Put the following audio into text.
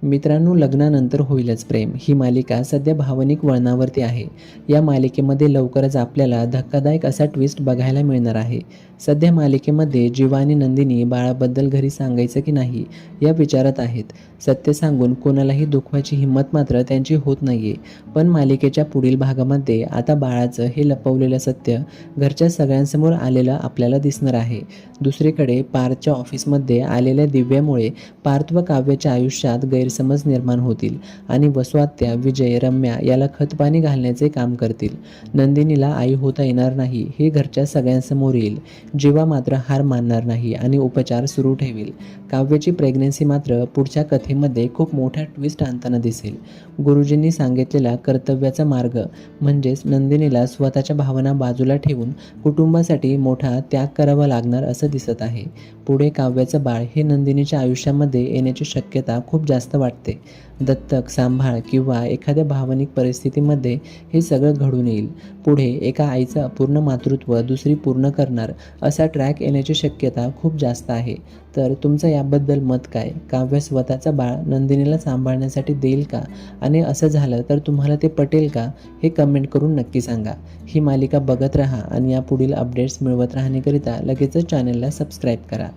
मित्रांनो, लग्नानंतर होईलच प्रेम ही मालिका सध्या भावनिक वळणावरती आहे. या मालिकेमध्ये लवकरच आपल्याला धक्कादायक असा ट्विस्ट बघायला मिळणार आहे. सध्या मालिकेमध्ये जीवा आणि नंदिनी बाळाबद्दल घरी सांगायचं की नाही या विचारात आहेत. सत्य सांगून कोणालाही दुखवायची हिंमत मात्र त्यांची होत नाहीये. पण मालिकेच्या पुढील भागामध्ये आता बाळाचं हे लपवलेलं सत्य घरच्या सगळ्यांसमोर आलेलं आपल्याला दिसणार आहे. दुसरीकडे पार्थच्या ऑफिसमध्ये आलेल्या दिव्यामुळे पार्थ व काव्याच्या आयुष्यात गैरसमज निर्माण होतील आणि वसुआत्या, विजय, रम्या याला खतपाणी घालण्याचे काम करतील. नंदिनीला आई होता येणार नाही हे घरच्या सगळ्यांसमोर येईल. जीवा मात्र हार मानणार नाही आणि उपचार सुरू ठेवेल. काव्याची प्रेग्नन्सी मात्र पुढच्या कथेमध्ये खूप मोठा ट्विस्ट आणताना दिसेल. गुरुजींनी सांगितलेला कर्तव्याचा मार्ग म्हणजेच नंदिनीला स्वतःच्या भावना बाजूला ठेवून कुटुंबासाठी मोठा त्याग करावा लागणार असं दिसत आहे. पुढे काव्याचं बाळ हे नंदिनीच्या आयुष्यामध्ये येण्याची शक्यता खूप जास्त वाटते. दत्तक, सांभाळ किंवा एखाद्या भावनिक परिस्थितीमध्ये हे सगळं घडून येईल. पुढे एका आईचं अपूर्ण मातृत्व दुसरी पूर्ण करणार असा ट्रॅक येण्याची शक्यता खूप जास्त आहे. तर तुमचं याबद्दल मत काय? काव्य स्वतःचं बाळ नंदिनीला सांभाळण्यासाठी देईल का? आणि असं झालं तर तुम्हाला ते पटेल का? हे कमेंट करून नक्की सांगा. ही मालिका बघत राहा आणि या पुढील अपडेट्स मिळवत राहण्याकरिता लगेचच चॅनलला सबस्क्राईब करा.